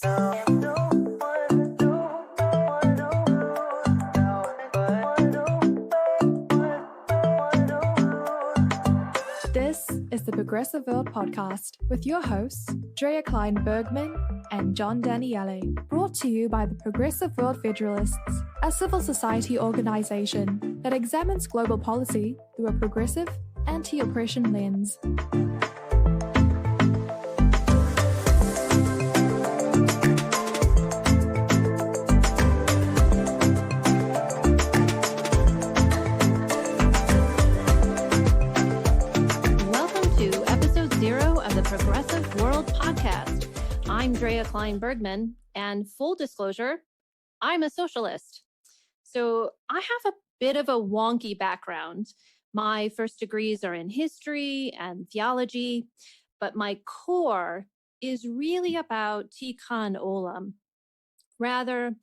This is the Progressive World Podcast with your hosts, Drea Klein Bergman and John Daniele, brought to you by the Progressive World Federalists, a civil society organization that examines global policy through a progressive, anti-oppression lens. Progressive World Podcast. I'm Drea Klein Bergman, and full disclosure, I'm a socialist. So I have a bit of a wonky background. My first degrees are in history and theology, but my core is really about tikkun olam, rather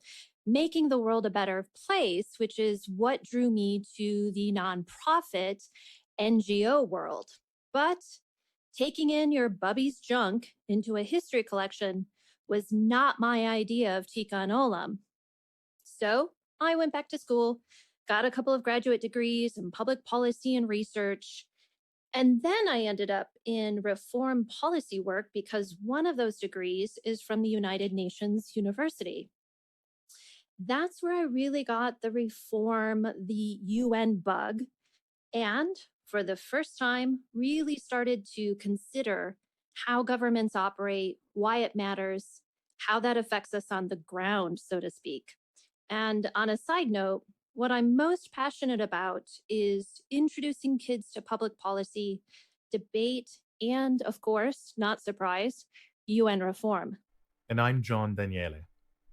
making the world a better place, which is what drew me to the nonprofit NGO world. But taking in your bubby's junk into a history collection was not my idea of tikkun olam. So I went back to school, got a couple of graduate degrees in public policy and research, and then I ended up in reform policy work because one of those degrees is from the United Nations University. That's where I really got the reform, the UN bug, and for the first time, really started to consider how governments operate, why it matters, how that affects us on the ground, so to speak. And on a side note, what I'm most passionate about is introducing kids to public policy, debate, and of course, not surprised, UN reform. And I'm John Daniele.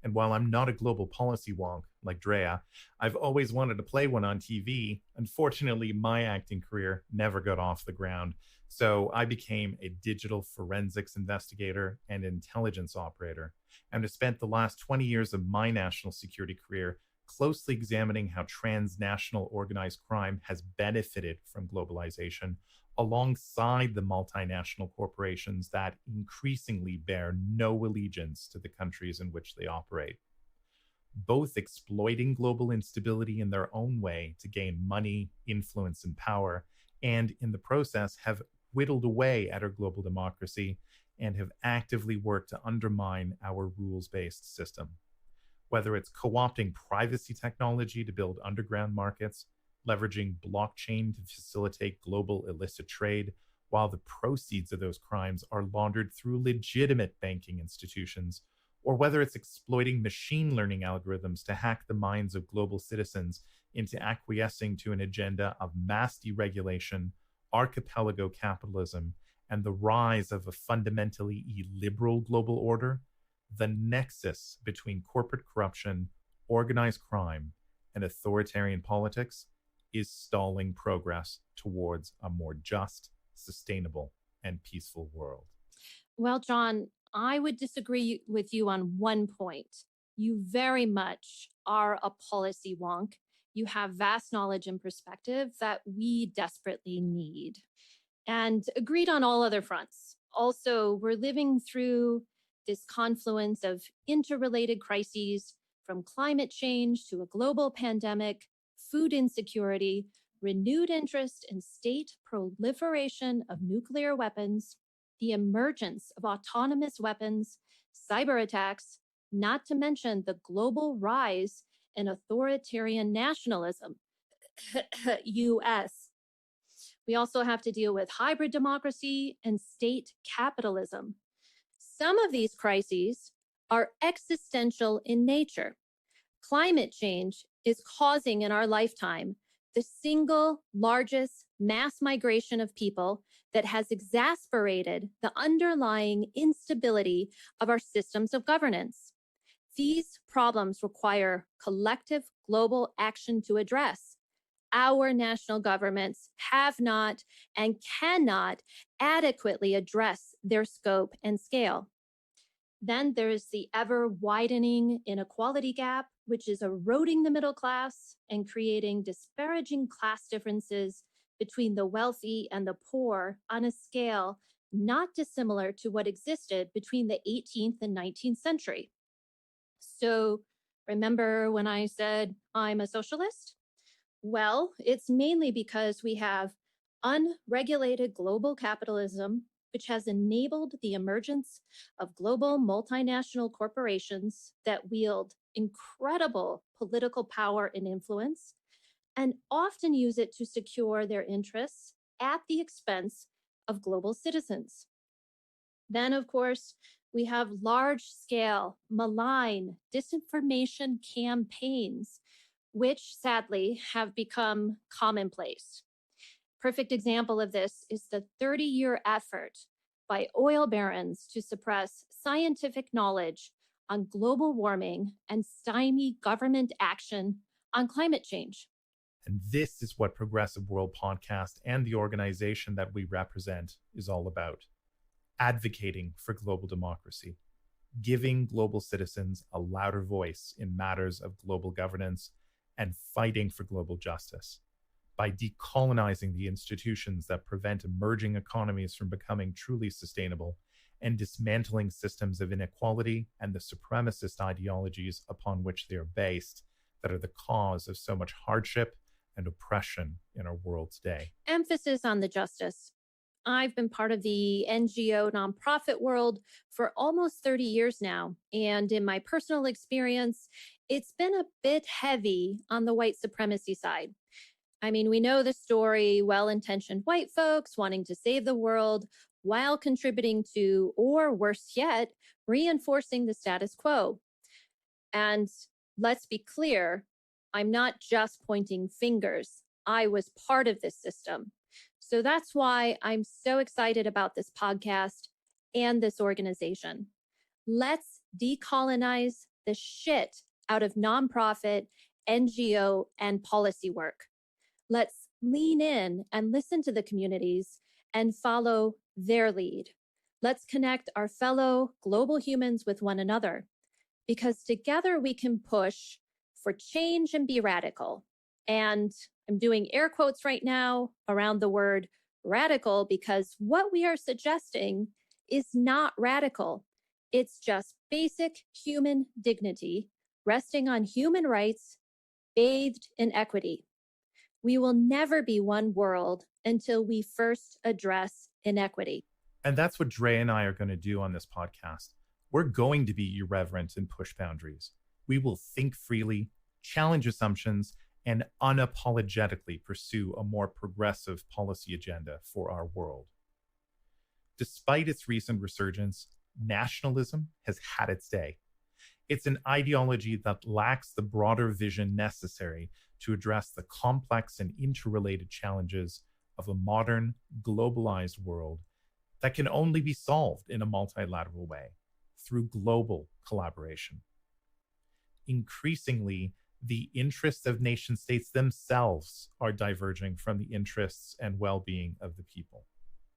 And while I'm not a global policy wonk like Drea, I've always wanted to play one on TV. Unfortunately, my acting career never got off the ground. So I became a digital forensics investigator and intelligence operator, and have spent the last 20 years of my national security career closely examining how transnational organized crime has benefited from globalization, alongside the multinational corporations that increasingly bear no allegiance to the countries in which they operate, both exploiting global instability in their own way to gain money, influence, and power, and in the process have whittled away at our global democracy and have actively worked to undermine our rules-based system. Whether it's co-opting privacy technology to build underground markets, leveraging blockchain to facilitate global illicit trade, while the proceeds of those crimes are laundered through legitimate banking institutions, or whether it's exploiting machine learning algorithms to hack the minds of global citizens into acquiescing to an agenda of mass deregulation, archipelago capitalism, and the rise of a fundamentally illiberal global order, the nexus between corporate corruption, organized crime, and authoritarian politics is stalling progress towards a more just, sustainable, and peaceful world. Well, John, I would disagree with you on one point. You very much are a policy wonk. You have vast knowledge and perspective that we desperately need. And agreed on all other fronts. Also, we're living through this confluence of interrelated crises, from climate change to a global pandemic, food insecurity, renewed interest in state proliferation of nuclear weapons, the emergence of autonomous weapons, cyber attacks, not to mention the global rise in authoritarian nationalism, US. We also have to deal with hybrid democracy and state capitalism. Some of these crises are existential in nature. Climate change is causing in our lifetime the single largest mass migration of people that has exacerbated the underlying instability of our systems of governance. These problems require collective global action to address. Our national governments have not and cannot adequately address their scope and scale. Then there's the ever widening inequality gap, which is eroding the middle class and creating disparaging class differences between the wealthy and the poor on a scale not dissimilar to what existed between the 18th and 19th century. So remember when I said I'm a socialist? Well, it's mainly because we have unregulated global capitalism, which has enabled the emergence of global multinational corporations that wield incredible political power and influence, and often use it to secure their interests at the expense of global citizens. Then, of course, we have large-scale, malign disinformation campaigns, which sadly have become commonplace. Perfect example of this is the 30-year effort by oil barons to suppress scientific knowledge on global warming and stymie government action on climate change. And this is what Progressive World Podcast and the organization that we represent is all about. Advocating for global democracy, giving global citizens a louder voice in matters of global governance, and fighting for global justice. By decolonizing the institutions that prevent emerging economies from becoming truly sustainable, and dismantling systems of inequality and the supremacist ideologies upon which they are based that are the cause of so much hardship and oppression in our world today. Emphasis on the justice. I've been part of the NGO nonprofit world for almost 30 years now. And in my personal experience, it's been a bit heavy on the white supremacy side. I mean, we know the story, well-intentioned white folks wanting to save the world while contributing to, or worse yet, reinforcing the status quo. And let's be clear, I'm not just pointing fingers. I was part of this system. So that's why I'm so excited about this podcast and this organization. Let's decolonize the shit out of nonprofit, NGO, and policy work. Let's lean in and listen to the communities and follow their lead. Let's connect our fellow global humans with one another, because together we can push for change and be radical. And I'm doing air quotes right now around the word radical, because what we are suggesting is not radical. It's just basic human dignity, resting on human rights, bathed in equity. We will never be one world until we first address inequity. And that's what Dre and I are going to do on this podcast. We're going to be irreverent and push boundaries. We will think freely, challenge assumptions, and unapologetically pursue a more progressive policy agenda for our world. Despite its recent resurgence, nationalism has had its day. It's an ideology that lacks the broader vision necessary to address the complex and interrelated challenges of a modern, globalized world that can only be solved in a multilateral way through global collaboration. Increasingly, the interests of nation states themselves are diverging from the interests and well-being of the people.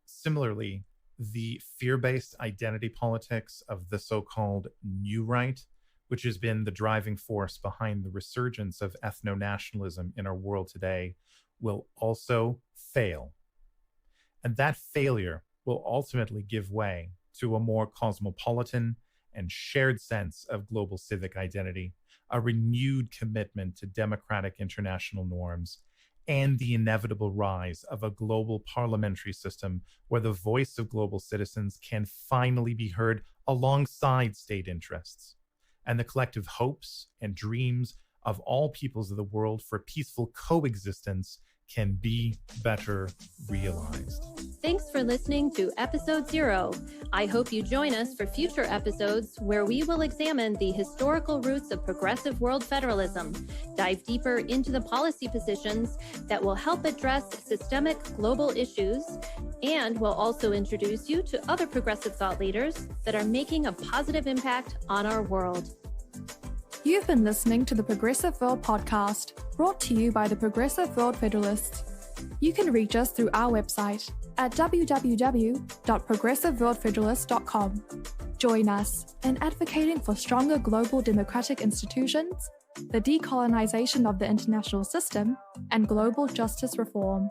Similarly, the fear-based identity politics of the so-called New Right, which has been the driving force behind the resurgence of ethno-nationalism in our world today, will also fail. And that failure will ultimately give way to a more cosmopolitan and shared sense of global civic identity, a renewed commitment to democratic international norms, and the inevitable rise of a global parliamentary system where the voice of global citizens can finally be heard alongside state interests, and the collective hopes and dreams of all peoples of the world for peaceful coexistence can be better realized. Thanks for listening to episode 0. I hope you join us for future episodes where we will examine the historical roots of progressive world federalism, dive deeper into the policy positions that will help address systemic global issues, and we'll also introduce you to other progressive thought leaders that are making a positive impact on our world. You've been listening to the Progressive World Podcast, brought to you by the Progressive World Federalists. You can reach us through our website at www.progressiveworldfederalist.com. Join us in advocating for stronger global democratic institutions, the decolonization of the international system, and global justice reform.